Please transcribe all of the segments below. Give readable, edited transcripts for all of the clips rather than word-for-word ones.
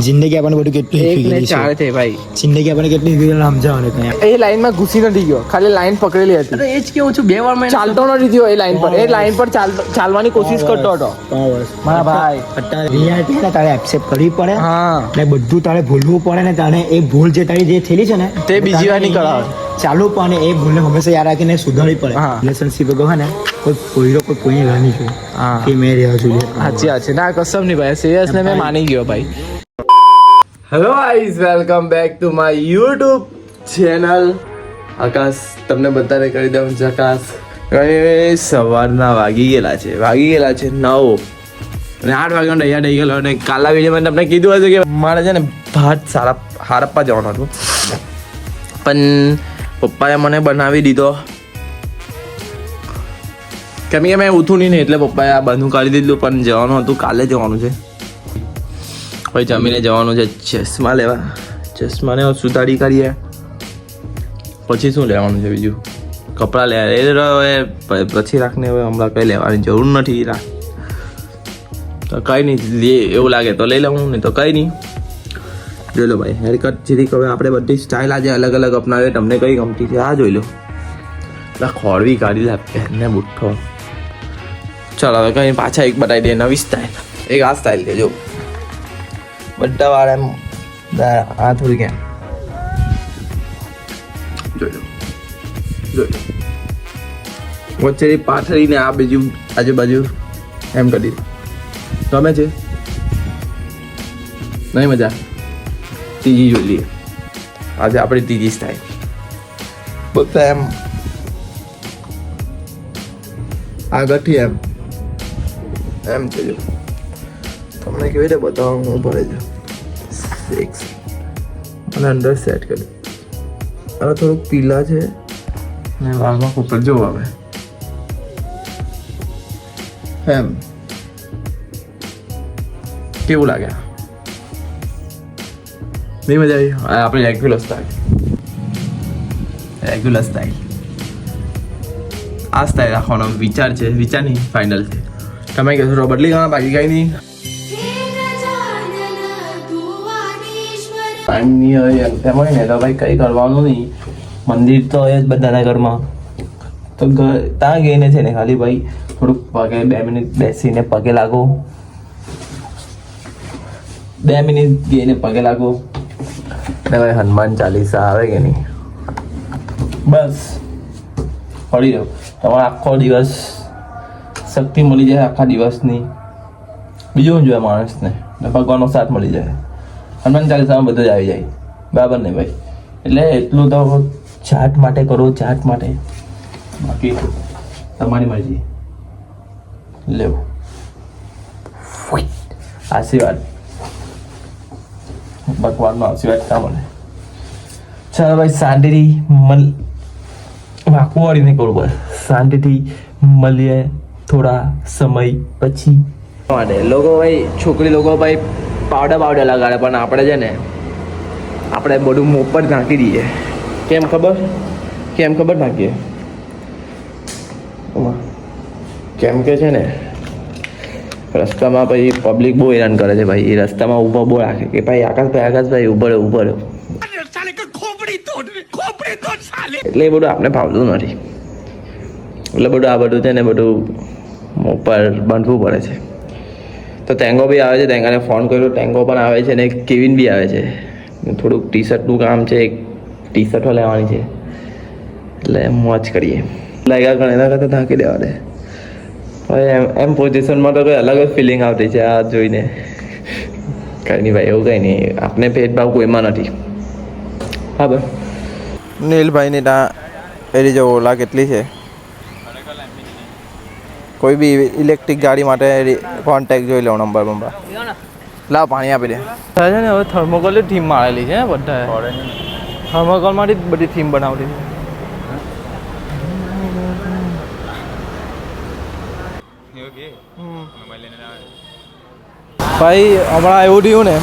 જિંદગી આપણને બધું કેટલું શીખી છે ભાઈ. જિંદગી આપણને કેટલી સમજાવવાનું કઈ. એ લાઈનમાં ઘૂસી નથી ગયો, ખાલી લાઈન પકડેલી હતી. એ જ કેવું છું, 2 વાર મેં ચાલતો નથી થયો એ લાઈન પર. એ લાઈન પર ચાલવાની કોશિશ કરતો હતો મારા ભાઈ. અત્યારે રિયાલિટી તારે એક્સેપ્ટ કરવી પડે. હા, ને બધું તારે ભૂલવું પડે ને તારે એ ભૂલ જે તારી જે થયેલી છે ને તે બીજી વાર નહીં કરાવે. ચાલુ પણ એ ભૂલને હંમેશા યાદ રાખીને સુધારવી પડે. રિલેશનશિપ વગર હે ને કોઈ રાની છે કે મેં રહ્યા છું. સાચી વાત છે ના, કસમ નહીં ભાઈ, સિરિયસ ને મેં માની ગયો ભાઈ. Hello guys, welcome back to my YouTube channel. Akash તમને બધાને કરી દઉં જકાશ. સવારના વાગી ગયેલા છે 9 અને 8 વાગ્યાનો તૈયાર થઈ ગયેલો. અને કાલા વિડીયોમાં તમને કીધું હતું કે મારે છે ને ભાત હારપ્પા જવાનું હતું, પણ પપ્પાએ મને બનાવી દીધો. કેમ કે મેં ઉઠું નહીં ને એટલે પપ્પાએ આ બધું કરી દીધું. પણ જવાનું હતું, કાલે જવાનું છે ભાઈ. જમીને જવાનું છે ચશ્મા લેવા. ચશ્માને સુધારી કરીએ પછી શું લેવાનું છે બીજું, કપડાં લેવા એ પછી રાખને. હવે હમણાં કંઈ લેવાની જરૂર નથી. તો કંઈ નહીં, એવું લાગે તો લઈ લઉં, નહીં તો કંઈ નહીં. જોઈ લો ભાઈ, હેરકટ જેથી હવે આપણે બધી સ્ટાઇલ આજે અલગ અલગ અપનાવીએ. તમને કઈ ગમતી છે આ જોઈ લો. ખોરવી કાઢી લે ને બુઠ્ઠો. ચાલો હવે કંઈ પાછા એક બતાવી દે નવી સ્ટાઇલ. એક આ સ્ટાઇલ છે જો, બધા વાર એમ આ થોડી કેમ જોઈ લો વચ્ચેની પાથરીને આ બીજું આજુબાજુ એમ કરી ગમે છે નહીં? મજા. ત્રીજી જોઈ લઈએ આજે આપણી ત્રીજી સ્ટાઇલ. બધા એમ આગળથી એમ છે જો. તમને કેવી રીતે બતાવું હું ભરે છે અને અંદર સેટ કરી. હવે થોડુંક પીલા છે ને વાળમાં ઉપર જો આવે એમ કેવું લાગે? નહીં મજા આવી? આપણે રેગ્યુલર સ્ટાઇલ આ સ્ટાઇલ રાખવાનો વિચાર છે. વિચાર નહીં, ફાઇનલ છે. તમે કહેશો બદલી ગયો બાકી કઈ નહીં. ટાઈમ નહીં હોય તેમ હોય ને તો ભાઈ કંઈ કરવાનું નહીં. મંદિર તો હોય જ બધાના ઘરમાં. તો ત્યાં ગઈને છે ને ખાલી ભાઈ થોડુંક પગે 2 મિનિટ બેસીને પગે લાગો. 2 મિનિટ ગઈને પગે લાગો ને ભાઈ હનુમાન ચાલીસા આવે કે નહીં, બસ પડી જાઓ. તમારો આખો દિવસ શક્તિ મળી જાય આખા દિવસની. બીજું જોઈએ માણસને ભગવાનનો સાથ મળી જાય. હનુમાન ચાલીસામાં બધું જ આવી જાય, બરાબર ને ભાઈ? એટલે એટલું તો ચાટ માટે કરો, ચાટ માટે. બાકી તમારી મરજી. લેવું આશીર્વાદ, ભગવાનનો આશીર્વાદ કામ મળે. ચાલો ભાઈ, શાંતિથી વાંકું વાળીને કરવું પડે. શાંતિથી મળીએ થોડા સમય પછી. લોકો ભાઈ, છોકરી લોકો ભાઈ પાવડર લગાડે, પણ આપણે છે ને આપણે બધું મોં પર ઢાંકી દઈએ. કેમ ખબર નાખીએ? કેમ કે છે ને રસ્તામાં પછી પબ્લિક બહુ હેરાન કરે છે ભાઈ. એ રસ્તામાં ઊભો બહુ રાખે કે ભાઈ આકાશભાઈ ઉભો રહ્યો. એટલે એ બધું આપણે ભાવતું નથી. એટલે બધું આ બધું છે ને બધું ઉપર બાંધવું પડે છે. તો ટેંગો બી આવે છે, ટેંગાને ફોન કર્યો, ટેંગો પણ આવે છે ને કેવિન બી આવે છે. થોડુંક ટી-શર્ટનું કામ છે, એક ટી-શર્ટો લેવાની છે એટલે મોજ કરીએ. લાગ્યા ગણ એના કરતાં ઢાંકી દેવા દે. હવે એમ પોઝિશનમાં તો કોઈ અલગ જ ફિલિંગ આવતી છે આ જોઈને. કંઈ નહીં ભાઈ, એવું કંઈ નહીં. આપણે ભેદભાવ કોઈમાં નથી. હા ભાઈ. નીલભાઈની ત્યાં એની જો ઓલા કેટલી છે. કોઈ બી ઇલેક્ટ્રિક ગાડી માટે કોન્ટેક્ટ જોઈ લો, નંબર લાવ, પાણી આપી દે. છે ને હવે થર્મોકોલની થીમ મારેલી છે બધા. થર્મોકોલમાંથી બધી થીમ બનાવેલી છે. ભાઈ હમણાં એવું થયું ને,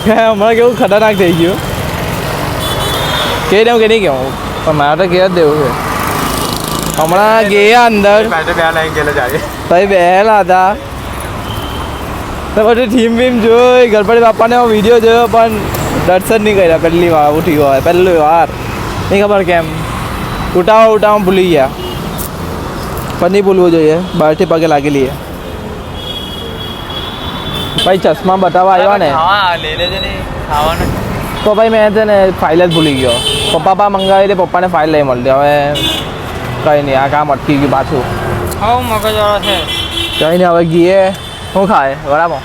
હમણાં કેવું ખતરનાક થઈ ગયું. કહી દઉં કે નહીં કેવું, પણ મારે તો કહી જ દેવું છે. હમણાં ગયા અંદર ભાઈ બેહેલા હતા તો પછી થીમ વીમ જોઈ ગણપતિ બાપાને વિડીયો જોયો પણ દર્શન નહીં કર્યા પહેલી વાર ઉઠી ગયો પહેલી વાર નહીં ખબર કેમ ઉઠાવવા ભૂલી ગયા પણ નહીં ભૂલવું જોઈએ બહારથી પગે લાગી લઈએ ભાઈ ચશ્મા બતાવવા આવ્યા ને તો ભાઈ મેં છે ને ફાઇલ જ ભૂલી ગયો પપ્પા મંગાવી દે પપ્પાને ફાઇલ લઈ મળતી હવે કંઈ નહીં આ કામ અટકી ગયું પાછું મગજવાળો છે કંઈ નહીં હવે ગીએ શું ખાય બરાબર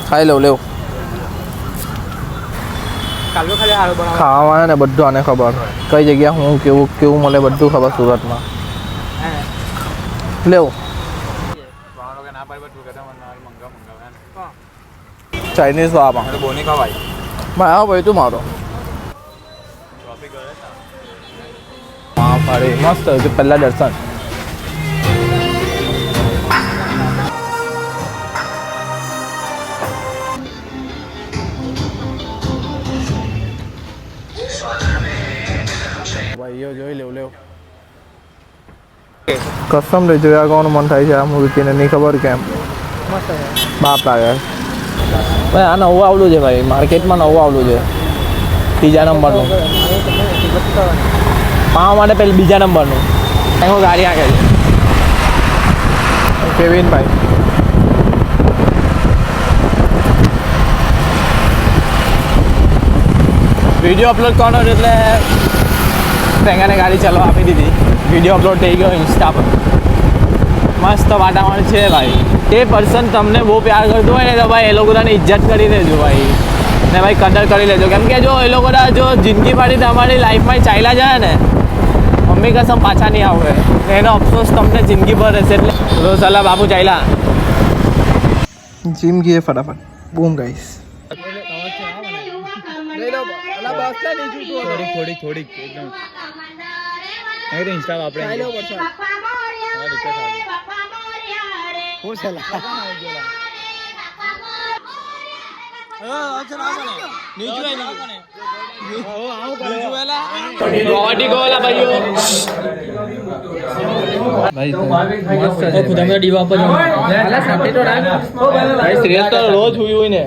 ખાઈ લઉં લેવું ખાવાનું ને બધું આને ખબર કઈ જગ્યા હું કેવું કેવું મળે બધું ખબર સુરતમાં લેવું ચાઇનીઝ વાળા આવો ભાઈ તું મારો મસ્ત હતું પહેલા દર્શન ભાઈઓ જોઈ લેવું કસ્ટમ રે જોયા કોનું મન થાય છે આ મૂર્તિને નહીં ખબર કેમ બાપ લાગે ભાઈ આ નવું આવડું છે ભાઈ માર્કેટમાં નવું આવડું છે બીજા નંબરનું પાવા માટે પેલું બીજા નંબરનું એમાં ગાડી આગળ છે કેવિનભાઈ વિડીયો અપલોડ કરવાનો એટલે ટેંગાને ગાડી ચાલવા આપી દીધી વિડીયો અપલોડ થઈ ગયો ઇન્સ્ટા પર મસ્ત વાતાવરણ છે ભાઈ એ પર્સન તમને બહુ પ્યાર કરતું હોય ને તો ભાઈ એ લોકોની ઇજ્જત કરી લેજો ભાઈ ને ભાઈ કદર કરી લેજો કેમ કે જો એ લોકોના જો જિંદગી પાડી તમારી લાઈફમાં ચાલ્યા જાય ને મમ્મી કસમ પાછા નહીં આવે એનો અફસોસ તમને જિંદગી ભર રહેશે એટલે રોજ સલાહ બાપુ ચાલ્યા જીમ ગઈએ ફટાફટ બૂમ ગાઈસ થોડી એકદમ ઇન્સ્ટા આપણે રોજ હુઈ હોય ને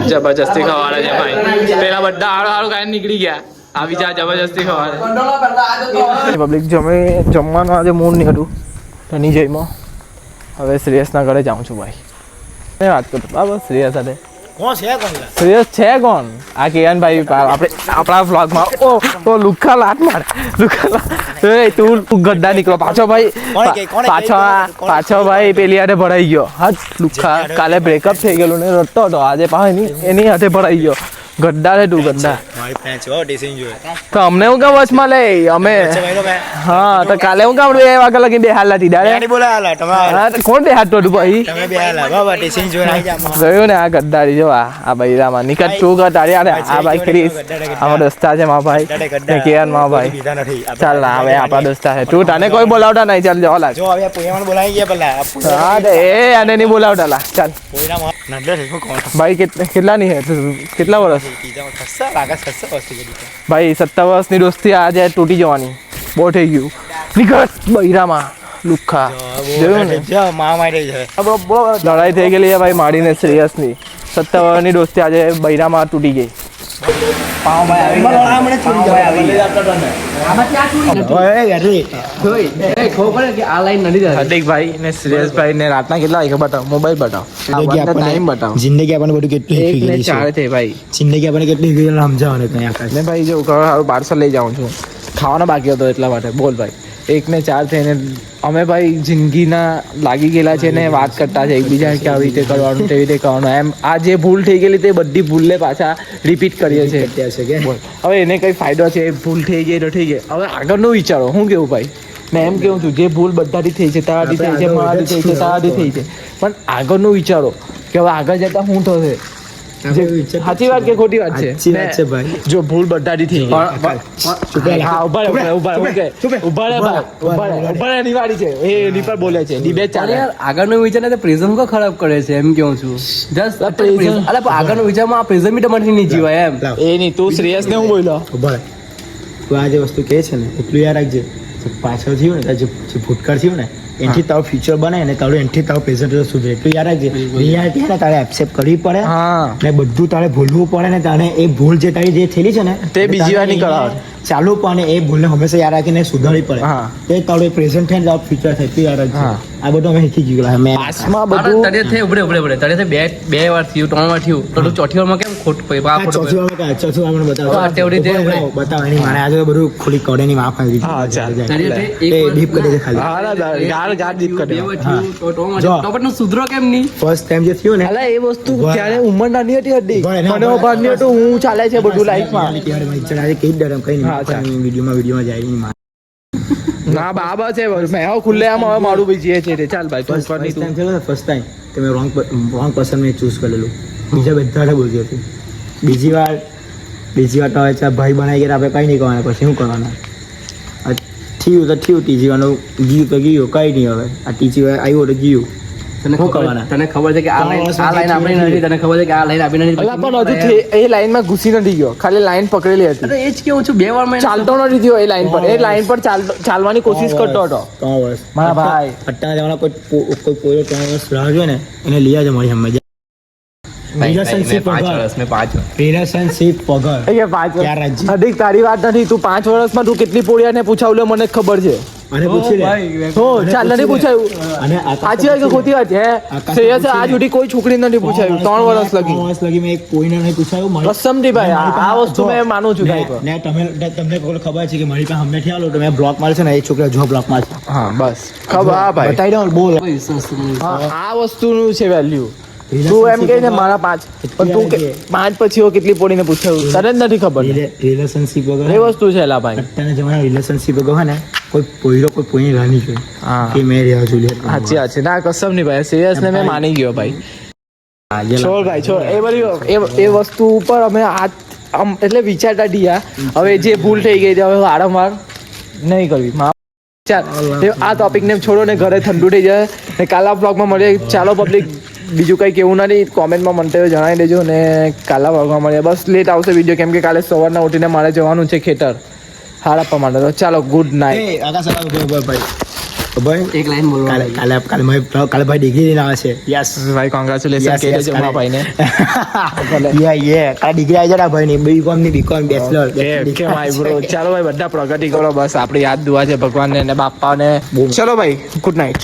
જબરજસ્તી ખવાડે છે ભાઈ પેલા બધા હારું હારું ખાઈને નીકળી ગયા આવી જા જબરજસ્તી ખવાડે પબ્લિક જમવાનું આજે મૂડ નહીં હતું તો નહીં જઈમાં હવે શ્રેયસના ઘરે જાઉં છું ભાઈ મેં વાત કરું બરાબર શ્રેયસ સાથે શ્રેયસ છે કોણ આ કિરણભાઈ આપણે આપણા વ્લોગમાં ઓ લુખ્ખા લાટ મારે લુખ્ખા તું ગદ્દા નીકળો પાછો ભાઈ પાછો ભાઈ પેલી હાથે ભરાઈ ગયો હા લુખ્ખા કાલે બ્રેકઅપ થઈ ગયેલું ને રડતો હતો આજે પાછો એની હાથે ભરાઈ ગયો ગદ્દા રે તું ગદ્દા તો અમને હું કામ વચમાં લે અમે હા તો કાલે હું કામ 2 વાગ્યા લગી બેહાલા હતી દાડે કોણ બેહાડતો હતું ભાઈ જોયું ને આ ગદ્દારી જો આ ભાઈ રામા નિકટ તું કર તારી આ ભાઈ ક્રિસ અમારો દોસ્તા છે મારા ભાઈ ને કેન મારા ભાઈ ચાલ ના હવે આપણા દોસ્તા છે તું તને કોઈ બોલાવતા નહીં ચાલ જો લાગ હા એ આને નહીં બોલાવતા લા ચાલ ભાઈ કેટલા ની હે કેટલા વર્ષ ભાઈ 17 વર્ષની દોસ્તી આજે તૂટી જવાની બહુ થઈ ગયું નીકળ બૈરામાં લુખ્ખા જોયું ને લડાઈ થઈ ગયેલી ભાઈ માડીને શ્રેયસની 17 વર્ષની દોસ્તી આજે બૈરામાં તૂટી ગઈ હાર્દિકભાઈ ને શ્રેયસભાઈ ને રાતના કેટલા વાગે બતાવો મોબાઈલ બતાવો ટાઈમ બતાવો જિંદગી આપણને બધું કેટલું ભાઈ જિંદગી આપણને કેટલી સમજાવવાનું ને ભાઈ જો પાર્સલ લઈ જાઉં છું ખાવાનો બાકી હતો એટલા માટે બોલ ભાઈ 1 ને 4 થઈને અમે ભાઈ જિંદગીના લાગી ગયેલા છે ને વાત કરતા છે એકબીજા કે આવી રીતે કરવાનું તેવી રીતે કરવાનું એમ આ જે ભૂલ થઈ ગયેલી તે બધી ભૂલને પાછા રિપીટ કરીએ છીએ હવે એને કંઈ ફાયદો છે ભૂલ થઈ ગઈ તો થઈ ગઈ હવે આગળનું વિચારો હું કેવું ભાઈ મેં એમ કેવું છું જે ભૂલ બધાથી થઈ છે તારાથી થઈ છે મારાથી થઈ છે તારાથી થઈ છે પણ આગળનું વિચારો કે હવે આગળ જતા શું થશે સાચી વાત કે ખોટી વાત છે ભાઈ જો ભૂલ બધાથી થઈ ગઈ વાળી છે એ એની પર બોલે છે ડિબેટ ચાલે આગળનો વિચાર ને પ્રિઝમ કો ખરાબ કરે છે એમ કેવું છું જસ્ટ આગળનો વિચારમાં આ પ્રિઝમ તમારાથી નહીં જીવાય એમ એ નહીં તું શ્રેયસ ને હું બોલ્યો તું આ જે વસ્તુ કહે છે ને એટલું યાદ રાખજે જે પાછળ થયું ને જે ભૂતકાળ થયું ને એનાથી તારું ફ્યુચર બને ને તારું એનાથી તારું પ્રેઝન્ટ સુધરે એટલું યાદ રાખજે રિયાલિટી ને તારે એક્સેપ્ટ કરવી પડે ને બધું તારે ભૂલવું પડે ને તારે એ ભૂલ જે તારી જે થયેલી છે ને તે બીજી વાર નહીં કરાવે. ચાલુ પણ એ ભૂલને હંમેશા યાદ રાખીને સુધારવી પડે તે તારું પ્રેઝન્ટ થાય ને તારું ફ્યુચર થાય એટલું યાદ રાખજે. આ બધું અમે શીખી ગયેલા મેં પાસમાં અરે બધું તને થઈ ઉભરે તને થઈ બે વાર થયું 3 વાર થયું તો તું ચોથી વારમાં કેમ ખોટ પડી આ ખોટું ચોથી વારમાં ચોથી વારમાં બતાવો હા, તેવડી તે આપણે. બતાવો એની મારે આજે બધું ખોલી કડેની માફ આવી હા, ચાલ. એ ડીપ કરી દે ખાલી ગાળ દીપ કરે. તો પણ સુધરો કેમ નહીં ફર્સ્ટ ટાઈમ જે થયું ને અલા એ વસ્તુ ઉભા ત્યારે ઉંમર નાની હતી હડી ઉભા રહે, મને ભાન નહીં હતું હું ચાલે છે બધું લાઈફમાં. વિડીયોમાં જાય નહીં મારે. ના બાબા છે મેં હવે ખુલ્લે આમ હવે મારું બીજી છે રે ચાલ ભાઈ તું ફર્સ્ટ કર નહીં તું. ટાઈમ થયો ને ફર્સ્ટ ટાઈમ કે મેં રોંગ પર્સન મેં ચૂઝ કરેલું બીજા બધાને બોલતી હતી બીજી વાર તો હવે ચાલ ભાઈ બનાવી ગયા આપણે કંઈ નહીં કરવાના પછી શું કરવાના આ થયું તો થયું ત્રીજી વારનું ગયું તો ગયું કંઈ નહીં હવે આ ત્રીજી વાર આવ્યું તો ગયું તને શું કરવાના? ખબર છે કે આ લાઈન આપણી નથી તને ખબર છે કે આ લાઈન આપણી નથી અલા પણ હજુ એ લાઈનમાં ઘૂસી નથી ગયો ખાલી લાઈન પકડેલી હતી અરે એ જ કેવું છું 2 વાર મેં ચાલતો નથી થયો એ લાઈન પર એ લાઈન પર ચાલવાની કોશિશ કરતો હતો 3 વર્ષ મારા ભાઈ. અત્યારે જવાના કોઈ પોયો 3 વર્ષ રાહ જોઈએ ને એને લઈ આવજો મારી સામે રિલેશનશિપ વગર એ કે 5 ક્યાં વર્ષ રાજ્ય? અધિક તારી વાત નથી તું 5 વર્ષમાં તું કેટલી પોળિયા ને પૂછાવલે મને ખબર છે. અને પૂછી લે હો ચાલ નથી પૂછાયું અને સાચી વાત કે ખોટી વાત છે શ્રેયસે આજ સુધી કોઈ છોકરી નથી પૂછાયું 3 વર્ષ લગી 3 વર્ષ લગી મેં એક કોઈને નહીં પૂછાયું મારી- કસમથી ભાઈ આ વસ્તુ મેં માનું છું ભાઈ. ને તમને ખબર છે કે મારી પાસે હમણાંથી આલો તો મેં બ્લોક મારે છે ને એ છોકરા જો બ્લોક મારશે હા બસ ખબર હા ભાઈ બતાવી દઉં બોલ કોઈ વિશ્વાસ નહીં. આ વસ્તુનું છે વેલ્યુ તું એમ કહે ને મારા 5 પણ તું 5 પછી કેટલી પોડીને પૂછાયું તને જ નથી ખબર રિલેશનશિપ વગર એ વસ્તુ છે એલા ભાઈ. અત્યારના જમાના રિલેશનશિપ વગર હોય ને કોઈ પોઈની રાહ નહીં જોઈ હા કે મેં રહ્યા છું સાચી વાત છે ના કસમ નહીં ભાઈ સિરિયસ ને મેં માની ગયો ભાઈ. છોડ ભાઈ છોડ એ બધી એ વસ્તુ ઉપર અમે આમ એટલે વિચારતા ડીયા હવે જે ભૂલ થઈ ગઈ છે હવે વારંવાર નહીં કરવી ચાલ આ ટોપિક ને છોડો ને ઘરે ઠંડુ થઈ જાય ને કાલા બ્લોગમાં મળીએ. ચાલો પબ્લિક બીજું કંઈ કેવું નથી કોમેન્ટમાં મંતવ્ય જણાવી દેજો ને કાલા બ્લોગમાં મળીએ. બસ લેટ આવશે વિડીયો કેમ કે કાલે સવારના ઉઠીને મારે જવાનું છે ખેતર હાર આપવા માટે. તો ચાલો ગુડ નાઇટ ભાઈ એક લાઈન બોલવા કાલે ભાઈ ડિગ્રી લઈને આવે છે યસ ભાઈ કોંગ્રેચ્યુલેશન કહી દેજો મારા ભાઈને. કાલે ડિગ્રી આવી જાય ભાઈ ની બીકોમ ની બીકોમ બેચલર કે ભાઈ બ્રો ચાલો ભાઈ બધા પ્રગતિ કરો બસ આપણી યાદ દુઆ છે ભગવાનને અને બાપાને. ચલો ભાઈ ગુડ નાઇટ.